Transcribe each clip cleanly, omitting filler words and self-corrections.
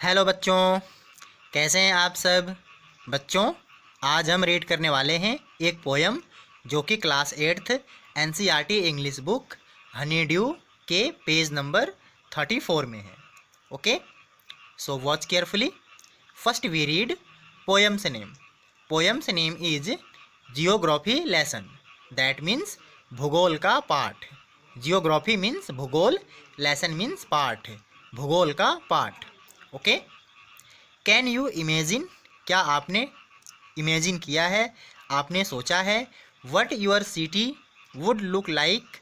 Hello बच्चों, कैसे हैं आप सब। बच्चों, आज हम रीड करने वाले हैं एक पोयम जो कि class 8th NCERT English book honeydew के पेज नंबर 34 में है। Okay, so watch carefully. First we read poem's name. Poem's name is geography lesson, that means भूगोल का पाठ। जियोग्राफी मीन्स भूगोल, लेसन मीन्स पाठ, भूगोल का पाठ। ओके, कैन यू इमेजिन, क्या आपने इमेजिन किया है, आपने सोचा है, what your city would look like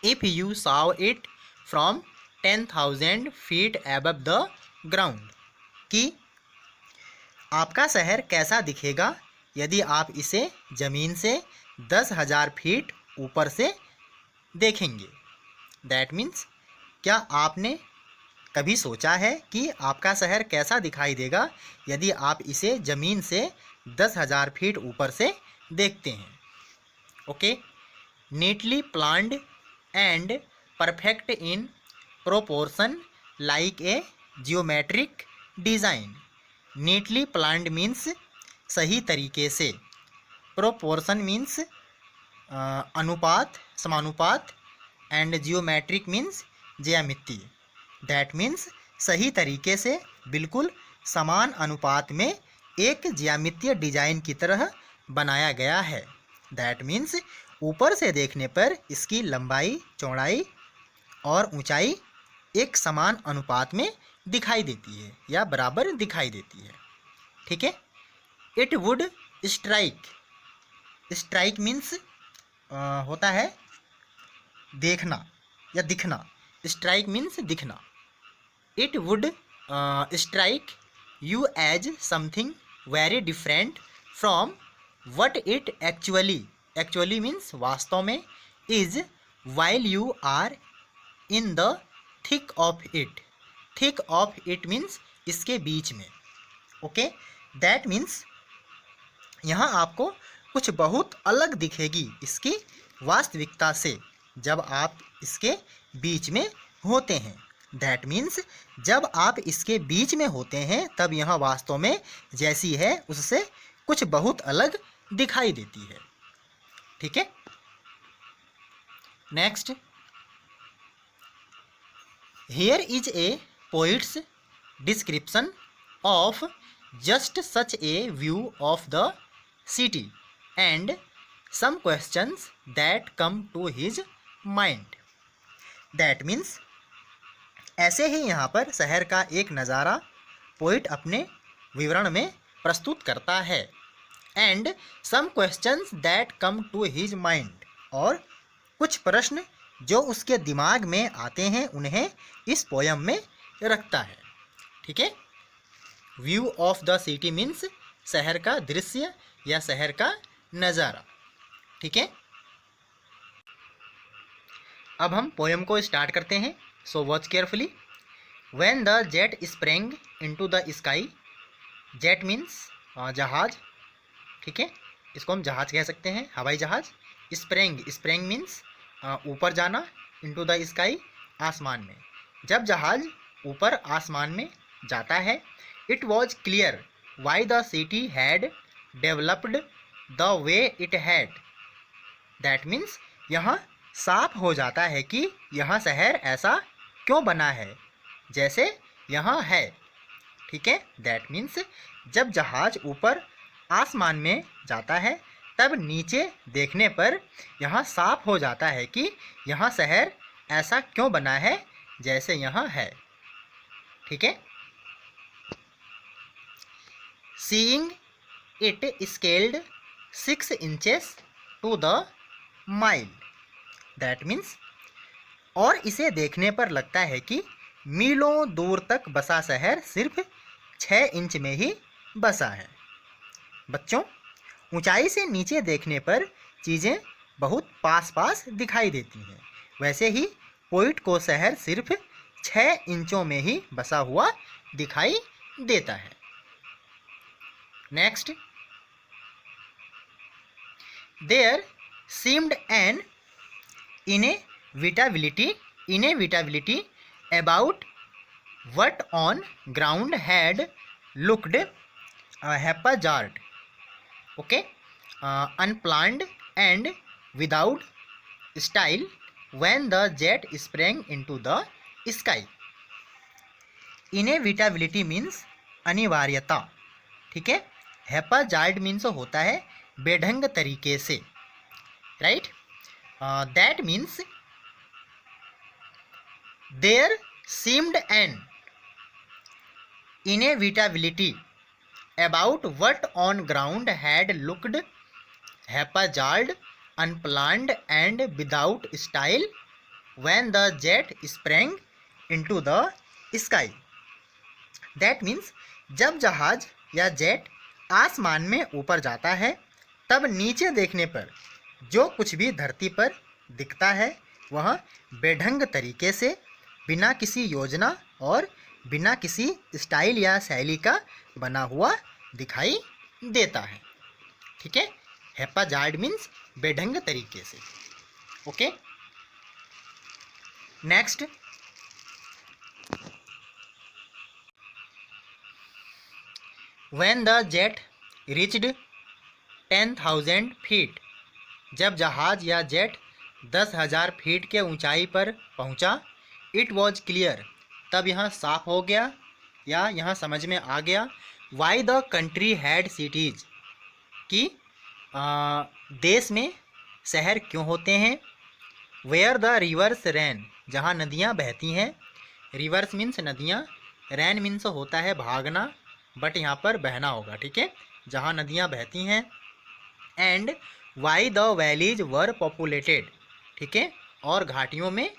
if you saw it from 10,000 feet above the ground, कि आपका शहर कैसा दिखेगा यदि आप इसे ज़मीन से 10,000 फीट ऊपर से देखेंगे। दैट मीन्स, क्या आपने कभी सोचा है कि आपका शहर कैसा दिखाई देगा यदि आप इसे ज़मीन से 10,000 फीट ऊपर से देखते हैं। Okay, neatly planned and perfect in proportion like a geometric design. Neatly planned means सही तरीके से, प्रोपोर्शन मीन्स अनुपात, समानुपात, एंड जियोमेट्रिक मीन्स ज्यामितीय। दैट मीन्स सही तरीके से, बिल्कुल समान अनुपात में एक ज्यामितीय डिजाइन की तरह बनाया गया है। दैट मीन्स ऊपर से देखने पर इसकी लंबाई, चौड़ाई और ऊंचाई एक समान अनुपात में दिखाई देती है या बराबर दिखाई देती है। ठीक है। It would strike, strike means होता है देखना या दिखना। स्ट्राइक मीन्स दिखना। It would strike you as something very different from what it actually means वास्तव में, is while you are in the thick of it. Thick of it means इसके बीच में। ओके, दैट मीन्स यहाँ आपको कुछ बहुत अलग दिखेगी इसकी वास्तविकता से जब आप इसके बीच में होते हैं। दैट मीन्स जब आप इसके बीच में होते हैं तब यह वास्तव में जैसी है उससे कुछ बहुत अलग दिखाई देती है। ठीक है। Next, here is a poet's description of just such a view of the city and some questions that come to his mind. That means ऐसे ही यहाँ पर शहर का एक नज़ारा पोइट अपने विवरण में प्रस्तुत करता है। And some questions that come to his mind, और कुछ प्रश्न जो उसके दिमाग में आते हैं उन्हें इस पोयम में रखता है। ठीक है। View of the city means शहर का दृश्य या शहर का नज़ारा। ठीक है। अब हम पोयम को स्टार्ट करते हैं। सो watch carefully. When the jet sprang into the sky, jet means जहाज। ठीक है, इसको हम जहाज कह सकते हैं, हवाई जहाज। स्प्रेंग मीन्स ऊपर जाना, इनटू द स्काई आसमान में। जब जहाज ऊपर आसमान में जाता है, it was clear why the city had developed the way it had. That means यहाँ साफ हो जाता है कि यह शहर ऐसा क्यों बना है जैसे यहाँ है। ठीक है। दैट मीन्स जब जहाज ऊपर आसमान में जाता है तब नीचे देखने पर यहाँ साफ हो जाता है कि यहाँ शहर ऐसा क्यों बना है जैसे यहाँ है। ठीक है। Seeing it scaled 6 inches to the mile. That means, और इसे देखने पर लगता है कि मीलों दूर तक बसा शहर सिर्फ 6 इंच में ही बसा है। बच्चों, ऊंचाई से नीचे देखने पर चीज़ें बहुत पास पास दिखाई देती हैं, वैसे ही पोइट को शहर सिर्फ 6 इंचों में ही बसा हुआ दिखाई देता है। Next, there seemed an inevitability about what on ground had looked haphazard, okay, unplanned and without style when the jet sprang into the sky. Inevitability means अनिवार्यता, ठीक है। हैप्पीजार्ड मीन्स होता है बेढंग तरीके से, right. That means there seemed an inevitability about what on ground had looked haphazard, unplanned and without style when the jet sprang into the sky. That means जब जहाज या जेट आसमान में ऊपर जाता है तब नीचे देखने पर जो कुछ भी धरती पर दिखता है वह बेढंग तरीके से, बिना किसी योजना और बिना किसी स्टाइल या शैली का बना हुआ दिखाई देता है, ठीक है। हैप्पीजार्ड मीन्स बेढंग तरीके से, okay. Next, when the jet reached 10,000 feet, जब जहाज या जेट 10,000 फीट के ऊंचाई पर पहुंचा, इट वॉज क्लियर, तब यहाँ साफ हो गया या यहाँ समझ में आ गया, why the country had cities, कि देश में शहर क्यों होते हैं, वेयर द रिवर्स रैन, जहाँ नदियाँ बहती हैं, रिवर्स मीन्स नदियाँ, रैन मीन्स होता है भागना, बट यहाँ पर बहना होगा, ठीक है, जहाँ नदियाँ बहती हैं, and why the valleys were populated, ठीक है, और घाटियों में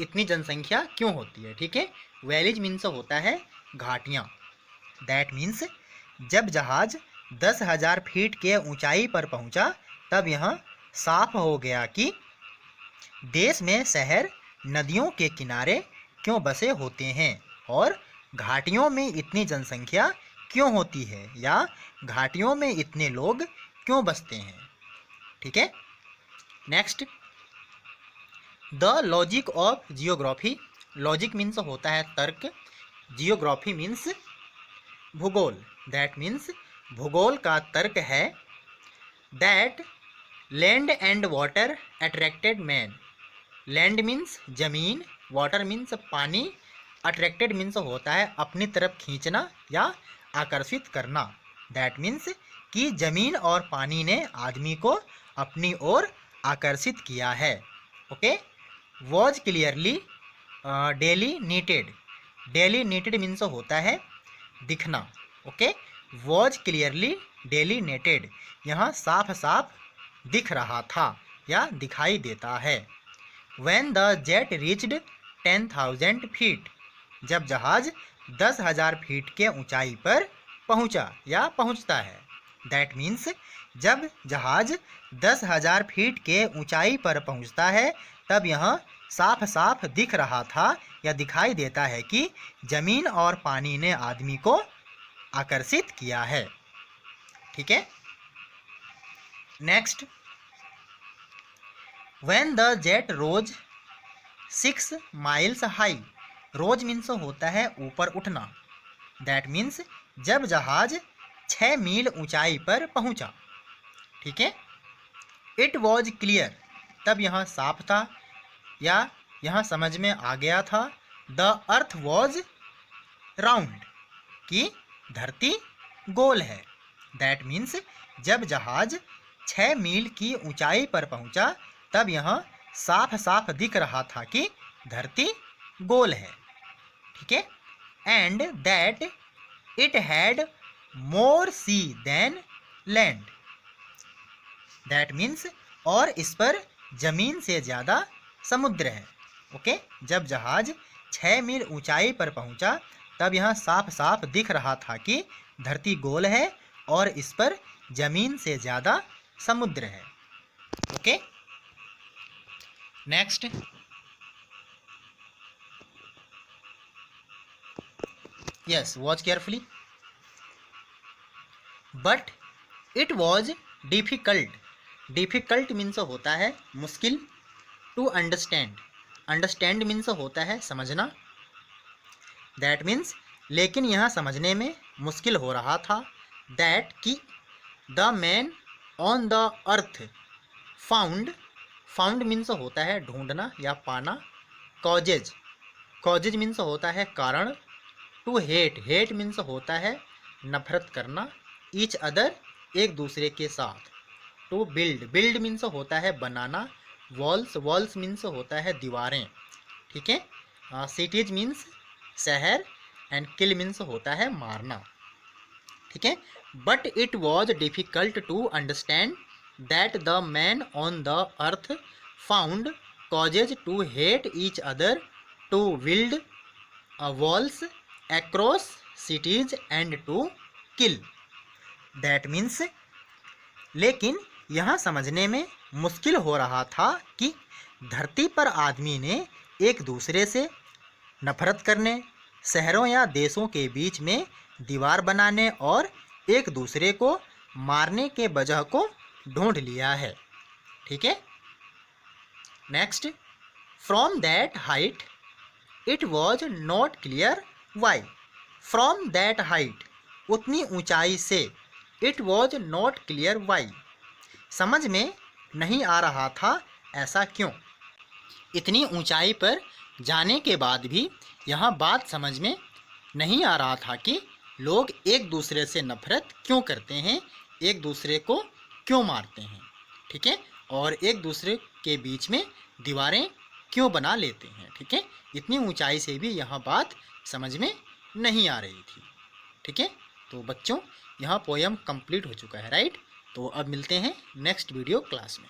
इतनी जनसंख्या क्यों होती है, ठीक है। वैलीज मीन्स होता है घाटियाँ। दैट मीन्स जब जहाज 10,000 फीट के ऊंचाई पर पहुंचा तब यह साफ हो गया कि देश में शहर नदियों के किनारे क्यों बसे होते हैं और घाटियों में इतनी जनसंख्या क्यों होती है या घाटियों में इतने लोग क्यों बसते हैं, ठीक है। Next, the logic of geography, logic means होता है तर्क, जियोग्राफी मीन्स भूगोल, दैट मीन्स भूगोल का तर्क है, that land and water attracted man, land means जमीन, वाटर मीन्स पानी, अट्रैक्टेड मीन्स होता है अपनी तरफ खींचना या आकर्षित करना, दैट मीन्स कि जमीन और पानी ने आदमी को अपनी ओर आकर्षित किया है, ओके। वॉज क्लियरली डेलीनीटेड, डेलीनीटेड मीन्स होता है दिखना, ओके। वॉज क्लियरली डेलीनेटेड, यहाँ साफ साफ दिख रहा था या दिखाई देता है। When the jet reached 10,000 feet, जब जहाज 10,000 फीट के ऊंचाई पर पहुंचा या पहुंचता है, दैट मीन्स जब जहाज 10,000 फीट के ऊंचाई पर पहुंचता है तब यह साफ साफ दिख रहा था या दिखाई देता है कि जमीन और पानी ने आदमी को आकर्षित किया है, ठीक है। Next, when the jet rose 6 miles high, rose means होता है ऊपर उठना, दैट मीन्स जब जहाज 6 मील ऊंचाई पर पहुंचा, ठीक है। इट वॉज क्लियर, तब यहाँ साफ था या यहाँ समझ में आ गया था, द अर्थ वॉज राउंड, कि धरती गोल है, दैट मीन्स जब जहाज 6 मील की ऊंचाई पर पहुंचा तब यहाँ साफ साफ दिख रहा था कि धरती गोल है, ठीक है। And that it had more sea than land, that means और इस पर जमीन से ज़्यादा समुद्र है, ओके। जब जहाज 6 मील ऊंचाई पर पहुंचा तब यह साफ साफ दिख रहा था कि धरती गोल है और इस पर जमीन से ज़्यादा समुद्र है, okay. Next, yes, watch carefully, but it was difficult, difficult means होता है मुश्किल, टू अंडरस्टैंड, अंडरस्टैंड मीन्स होता है समझना, दैट मीन्स लेकिन यह समझने में मुश्किल हो रहा था, दैट कि the man on the earth found, found means होता है ढूंढना या पाना, कॉजेज, कॉजेज मीन्स होता है कारण, टू हेट, हेट मीन्स होता है नफरत करना, ईच अदर एक दूसरे के साथ, टू बिल्ड, बिल्ड मीन्स होता है बनाना, वॉल्स, वॉल्स मीन्स होता है दीवारें, ठीक है। सिटीज मीन्स शहर, एंड किल मीन्स होता है मारना, ठीक है। But it was difficult to understand that the man on the earth found causes to hate each other, to build walls across cities and to kill. That means लेकिन यह समझने में मुश्किल हो रहा था कि धरती पर आदमी ने एक दूसरे से नफरत करने, शहरों या देशों के बीच में दीवार बनाने और एक दूसरे को मारने के वजह को ढूंढ लिया है, ठीक है। Next, from that height it was not clear why, from that height, उतनी ऊंचाई से, it was not clear why, समझ में नहीं आ रहा था ऐसा क्यों। इतनी ऊंचाई पर जाने के बाद भी यह बात समझ में नहीं आ रहा था कि लोग एक दूसरे से नफरत क्यों करते हैं, एक दूसरे को क्यों मारते हैं, ठीक है, और एक दूसरे के बीच में दीवारें क्यों बना लेते हैं, ठीक है। इतनी ऊंचाई से भी यह बात समझ में नहीं आ रही थी, ठीक है। तो बच्चों, यह पोयम कंप्लीट हो चुका है, राइट। तो अब मिलते हैं नेक्स्ट वीडियो क्लास में।